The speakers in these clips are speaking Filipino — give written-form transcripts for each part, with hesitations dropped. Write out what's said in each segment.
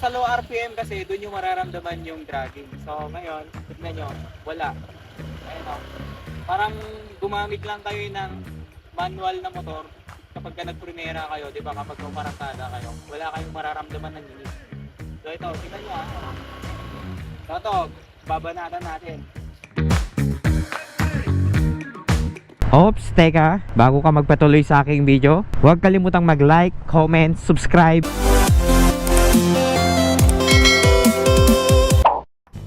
Sa low RPM kasi, doon yung mararamdaman yung dragging. So ngayon, tignan nyo, wala. Ayun o. Parang gumamit lang kayo ng manual na motor kapag ka nagprimera kayo, di ba, kapag umarangkada kayo, wala kayong mararamdaman ng init. So ito, tignan nyo ah. So ito, babanatan natin. Ops, teka, bago ka magpatuloy sa aking video, huwag kalimutang mag-like, comment, subscribe.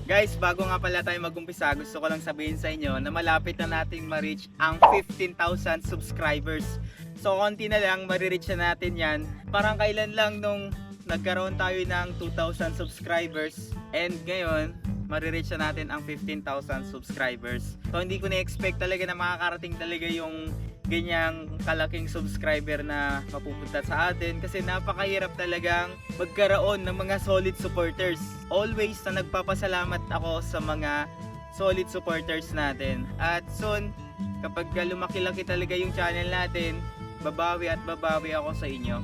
Guys, bago nga pala tayo mag-umpisa, gusto ko lang sabihin sa inyo na malapit na nating ma-reach ang 15,000 subscribers. So, konti na lang, ma-reach na natin yan. Parang kailan lang nung nagkaroon tayo ng 2,000 subscribers. And ngayon, ma-reach na natin ang 15,000 subscribers. So, hindi ko na-expect talaga na makakarating talaga yung ganyang kalaking subscriber na mapupunta sa atin kasi napakahirap talagang magkaroon ng mga solid supporters. Always na nagpapasalamat ako sa mga solid supporters natin. At soon, kapag lumaki-laki talaga yung channel natin, babawi at babawi ako sa inyo.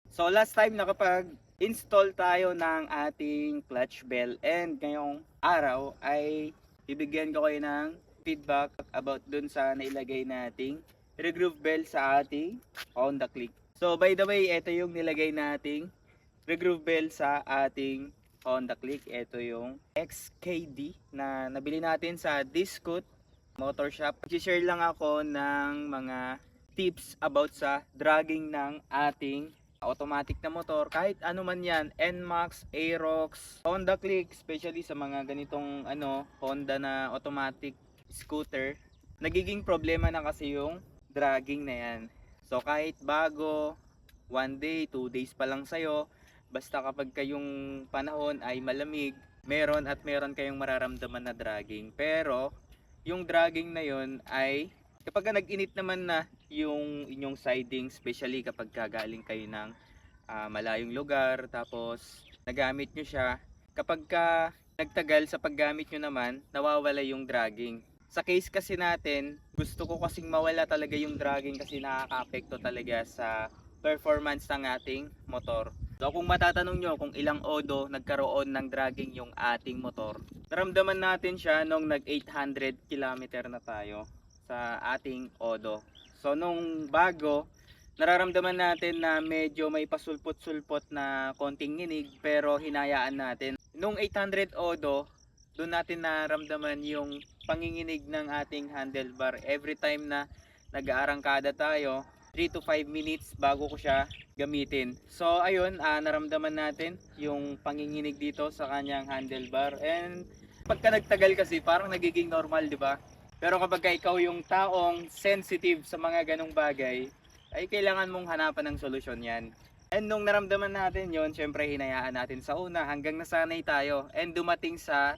So last time nakapag-install tayo ng ating clutch bell and ngayong araw ay bibigyan ko kayo ng feedback about dun sa nailagay nating regroove bell sa ating Honda Click. So by the way, ito yung nilagay nating regroove bell sa ating Honda Click. Ito yung XKD na nabili natin sa Discount Motor Shop. I-share lang ako ng mga tips about sa dragging ng ating automatic na motor, kahit ano man yan, NMAX, Aerox, Honda Click, especially sa mga ganitong Honda na automatic scooter, nagiging problema na kasi yung dragging na yan. So kahit bago, 1 day, 2 days pa lang sa'yo, basta kapag kayong panahon ay malamig, meron kayong mararamdaman na dragging. Pero yung dragging na yon ay kapag nag-init naman na yung inyong siding, especially kapag galing kayo ng malayong lugar, tapos nagamit nyo siya, kapag nagtagal sa paggamit nyo naman, nawawala yung dragging. Sa case kasi natin, gusto ko kasing mawala talaga yung dragging kasi nakaka-apekto talaga sa performance ng ating motor. So kung matatanong nyo kung ilang odo nagkaroon ng dragging yung ating motor, naramdaman natin siya nung nag 800 km na tayo sa ating odo. So nung bago, nararamdaman natin na medyo may pasulpot-sulpot na konting nginig pero hinayaan natin. Nung 800 odo, doon natin naramdaman yung panginginig ng ating handlebar every time na nag-aarangkada tayo. 3 to 5 minutes bago ko siya gamitin. So ayun, naramdaman natin yung panginginig dito sa kanyang handlebar. And pagka nagtagal kasi parang nagiging normal, di ba? Pero kapag ikaw yung taong sensitive sa mga ganong bagay, ay kailangan mong hanapan ng solusyon yan. And nung naramdaman natin yon, syempre hinayaan natin sa una hanggang nasanay tayo. And dumating sa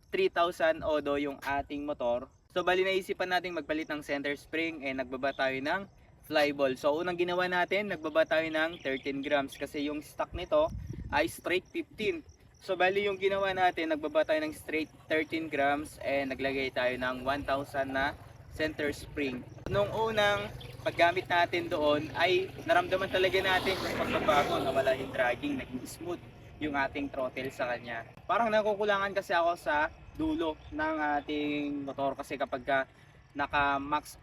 3,000 odo yung ating motor. So bali naisipan natin magpalit ng center spring and nagbaba tayo ng flyball. So unang ginawa natin, nagbaba tayo ng 13 grams kasi yung stock nito ay straight 15. So bali yung ginawa natin, nagbaba tayo ng straight 13 grams and naglagay tayo ng 1,000 na center spring. Nung unang paggamit natin doon ay naramdaman talaga natin yung pagbabago, nawala yung dragging, naging smooth yung ating throttle sa kanya. Parang nakukulangan kasi ako sa dulo ng ating motor kasi kapag naka max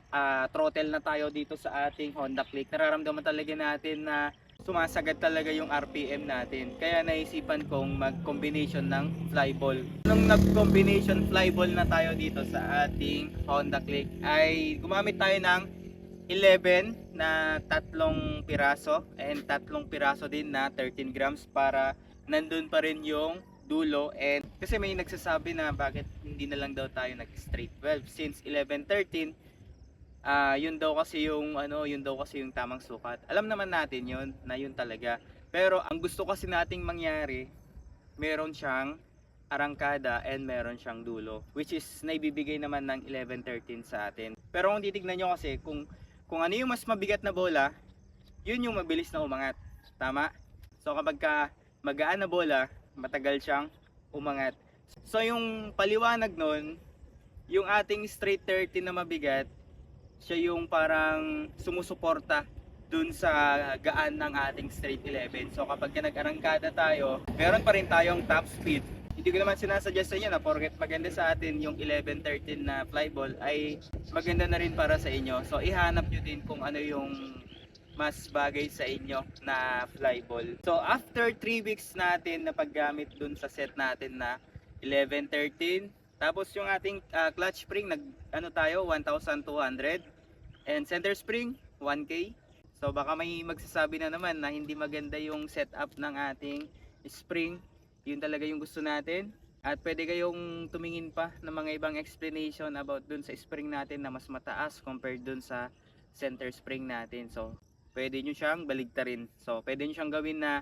throttle na tayo dito sa ating Honda Click, nararamdaman talaga natin na sumasagad talaga yung RPM natin. Kaya naisipan kong mag-combination ng flyball. Nung nag-combination flyball na tayo dito sa ating Honda Click ay gumamit tayo ng 11 na tatlong piraso and tatlong piraso din na 13 grams para nandun pa rin yung dulo. And kasi may nagsasabi na bakit hindi na lang daw tayo nag straight 12 since 11-13, yun daw kasi yung tamang sukat. Alam naman natin yun na yun talaga, pero ang gusto kasi nating mangyari, meron siyang arangkada and meron siyang dulo, which is naibibigay naman ng 11-13 sa atin. Pero kung titignan nyo kasi kung ano yung mas mabigat na bola, yun yung mabilis na umangat, tama? So kapag magaan na bola, matagal siyang umangat. So yung paliwanag nun, yung ating straight 13 na mabigat, siya yung parang sumusuporta dun sa gaan ng ating straight 11. So kapag nag-arangkada tayo, meron pa rin tayong top speed. Hindi ko naman sinasuggest sa inyo na porket maganda sa atin yung 11-13 na flyball ay maganda na rin para sa inyo. So ihanap nyo din kung ano yung mas bagay sa inyo na flyball. So after 3 weeks natin na paggamit dun sa set natin na 11-13, tapos yung ating clutch spring ano tayo 1,200 and center spring 1K. So baka may magsasabi na naman na hindi maganda yung setup ng ating spring. Yun talaga yung gusto natin. At pwede kayong tumingin pa ng mga ibang explanation about dun sa spring natin na mas mataas compared dun sa center spring natin. So pwede nyo siyang baligtarin. So pwede nyo siyang gawin na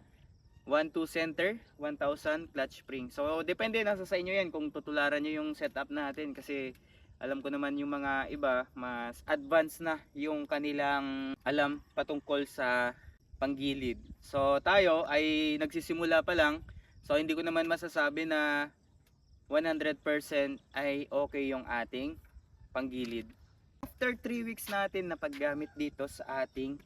1-2 center, 1,000 clutch spring. So depende, nasa sa inyo yan kung tutularan nyo yung setup natin. Kasi alam ko naman yung mga iba mas advanced na yung kanilang alam patungkol sa panggilid. So tayo ay nagsisimula pa lang. So hindi ko naman masasabi na 100% ay okay yung ating panggilid. After 3 weeks natin na paggamit dito sa ating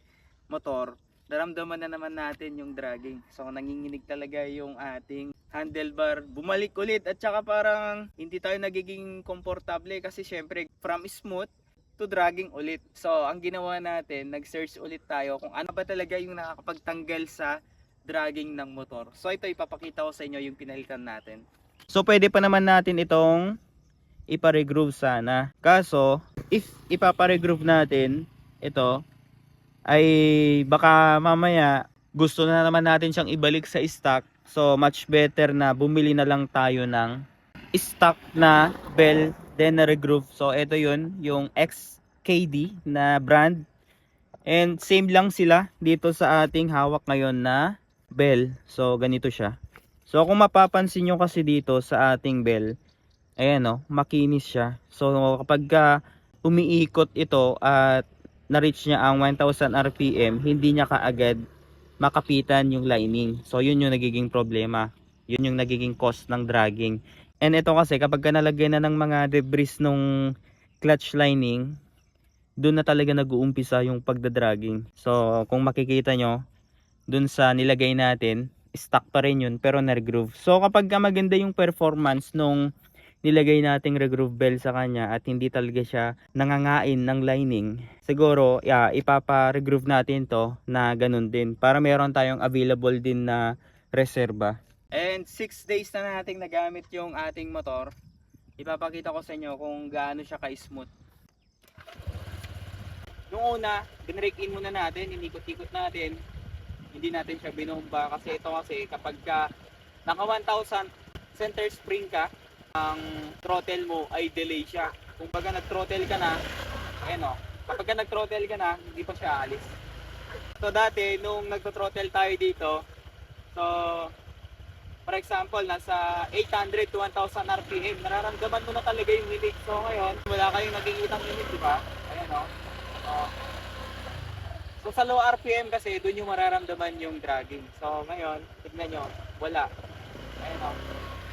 motor, naramdaman na naman natin yung dragging. So nanginginig talaga yung ating handlebar. Bumalik ulit at saka parang hindi tayo nagiging komportable kasi syempre from smooth to dragging ulit. So ang ginawa natin, nag-search ulit tayo kung ano ba talaga yung nakakapagtanggal sa dragging ng motor. So ito ipapakita ko sa inyo yung pinalitan natin. So pwede pa naman natin itong ipa-regroove sana. Kaso if ipapa-regroove natin ito ay baka mamaya gusto na naman natin siyang ibalik sa stock. So much better na bumili na lang tayo ng stock na bell then na regroove. So ito yun, yung XKD na brand. And same lang sila dito sa ating hawak ngayon na bell. So ganito siya. So kung mapapansin nyo kasi dito sa ating bell, ayan o, makinis siya. So kapag umiikot ito at na-reach niya ang 1000 RPM, hindi niya kaagad makapitan yung lining. So yun yung nagiging problema. Yun yung nagiging cause ng dragging. And ito kasi kapag nalagyan na ng mga debris nung clutch lining, doon na talaga nag-uumpisa yung pagdadragging. So kung makikita nyo, doon sa nilagay natin, stock pa rin yun pero na-regroove. So kapag maganda yung performance nung nilagay nating regroove bell sa kanya at hindi talaga siya nangangain ng lining, siguro ipapa-regroove natin to na ganun din para meron tayong available din na reserba. And 6 days na nating nagamit yung ating motor. Ipapakita ko sa inyo kung gaano siya ka-smooth. Nung una, binrake in muna natin, inikot-ikot natin. Hindi natin siya binomba kasi ito kasi kapag naka 1,000 center spring ka, ang throttle mo ay delay siya. Kung baga nag-throttle ka na, ayan o, kapag nag-throttle ka na, hindi pa siya alis. So dati, nung nag-throttle tayo dito, so for example, nasa 800 to 1,000 RPM, nararamdaman mo na talaga yung hilig. So ngayon, wala kayong nagigitang hilig, di ba? Ayan o. So sa low RPM kasi, doon yung mararamdaman yung dragging. So ngayon, tignan nyo, wala. Ayan o.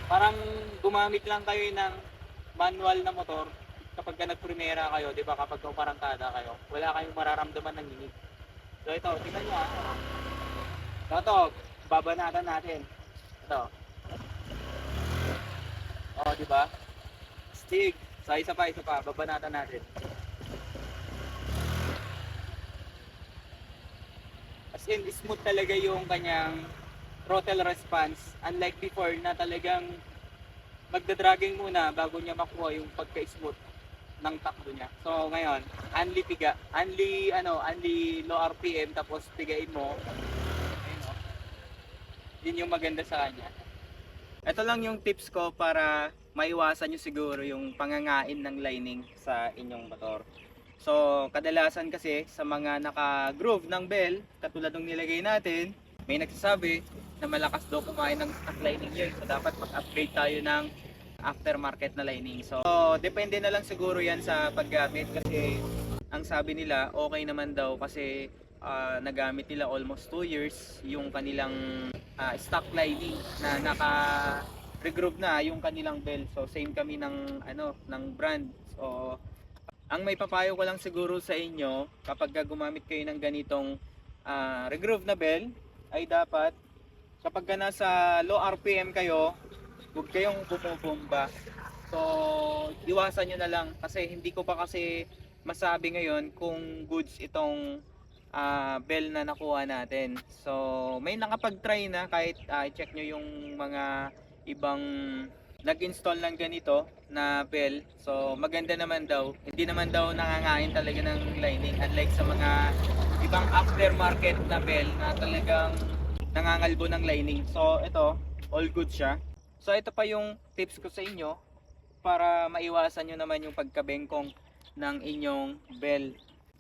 Parang gumamit lang kayo ng manual na motor kapag nagprimera kayo, di ba? Kapag umarangkada kayo, wala kayong mararamdaman ng hilig. So ito, tignan nyo ha. Ito, babanatan natin. Ito. O, di ba? Stig. So isa pa, babanatan natin. As in, smooth talaga yung kanyang throttle response, unlike before na talagang magdadragging muna bago niya makuha yung pagka-smooth ng takbo niya. So ngayon, only low RPM tapos pigain mo. Ayun, oh. Yun yung maganda sa kanya. Ito lang yung tips ko para maiwasan nyo siguro yung pangangain ng lining sa inyong motor. So kadalasan kasi sa mga naka-groove ng bell, katulad ng nilagay natin, may nagsasabi na malakas daw kumain ng stock lining yun. So dapat mag-upgrade tayo ng aftermarket na lining. So depende na lang siguro yan sa paggamit kasi ang sabi nila okay naman daw kasi nagamit nila almost 2 years yung kanilang stock lining na naka-regroove na yung kanilang bell. So same kami ng brand. So ang may papayo ko lang siguro sa inyo kapag gumamit kayo ng ganitong regroove na bell ay dapat kapag ka nasa low RPM kayo, huwag kayong bumubomba. So, iwasan nyo na lang kasi hindi ko pa kasi masabi ngayon kung goods itong bell na nakuha natin. So, may nakapag-try na kahit check nyo yung mga ibang nag-install ng ganito na bell. So, maganda naman daw. Hindi naman daw nangangain talaga ng lining unlike sa mga ibang aftermarket na bell na talagang nangangalbo ng lining. So, ito, all good siya. So, ito pa yung tips ko sa inyo para maiwasan nyo naman yung pagkabengkong ng inyong bell.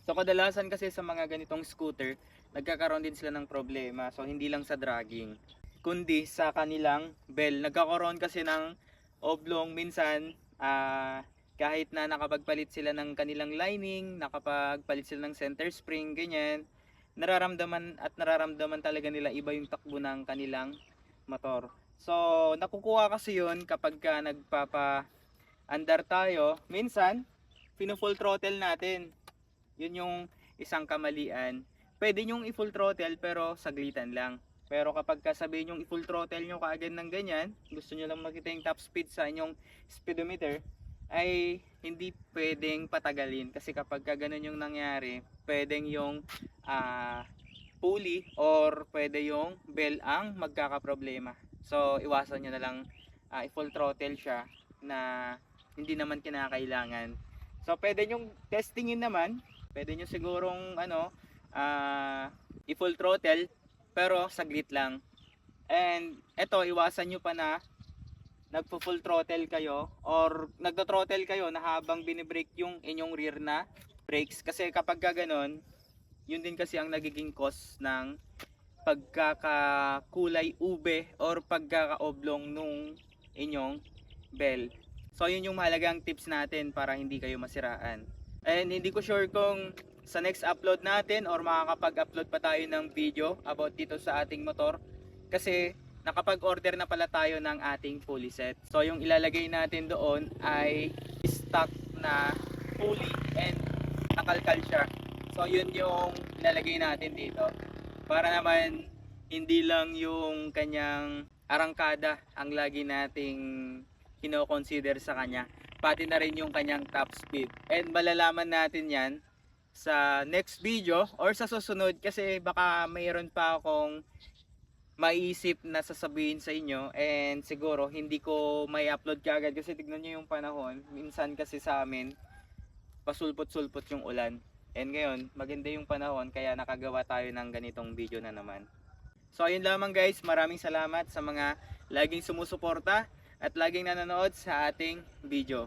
So, kadalasan kasi sa mga ganitong scooter, nagkakaroon din sila ng problema. So, hindi lang sa dragging, kundi sa kanilang bell. Nagkakaroon kasi ng oblong minsan, kahit na nakapagpalit sila ng kanilang lining, nakapagpalit sila ng center spring, ganyan, nararamdaman talaga nila iba yung takbo ng kanilang motor. So, nakukuha kasi yun kapag ka nagpapa-andar tayo. Minsan, full throttle natin. Yun yung isang kamalian. Pwede nyong i-full throttle pero saglitan lang. Pero kapag sabihin yung i-full throttle nyo kaagad ng ganyan, gusto nyo lang makita yung top speed sa inyong speedometer, ay hindi pwedeng patagalin. Kasi kapag ganun yung nangyari, pwedeng yung pulley or pwede yung bell ang magkakaproblema. So, iwasan nyo na lang i-full throttle siya na hindi naman kinakailangan. So, pwede nyong testingin naman. Pwede nyo sigurong i-full throttle pero saglit lang. And eto, iwasan nyo pa na nagpo-full throttle kayo or nagto-throttle kayo na habang binibrake yung inyong rear na brakes. Kasi kapag gano'n, yun din kasi ang nagiging cause ng pagkakakulay ube or pagkakaoblong nung inyong bell. So yun yung mahalagang tips natin para hindi kayo masiraan. And hindi ko sure kung sa next upload natin or makakapag-upload pa tayo ng video about dito sa ating motor. Kasi nakapag-order na pala tayo ng ating pulley set. So yung ilalagay natin doon ay stock na pulley and nakalkal siya. So yun yung ilalagay natin dito. Para naman hindi lang yung kanyang arangkada ang lagi nating kino-consider sa kanya, pati na rin yung kanyang top speed. And malalaman natin yan sa next video or sa susunod kasi baka mayroon pa akong maiisip na sasabihin sa inyo and siguro hindi ko may upload kaagad kasi tignan nyo yung panahon. Minsan kasi sa amin pasulpot-sulpot yung ulan. And ngayon maganda yung panahon kaya nakagawa tayo ng ganitong video na naman. So ayun lamang guys, maraming salamat sa mga laging sumusuporta at laging nanonood sa ating video.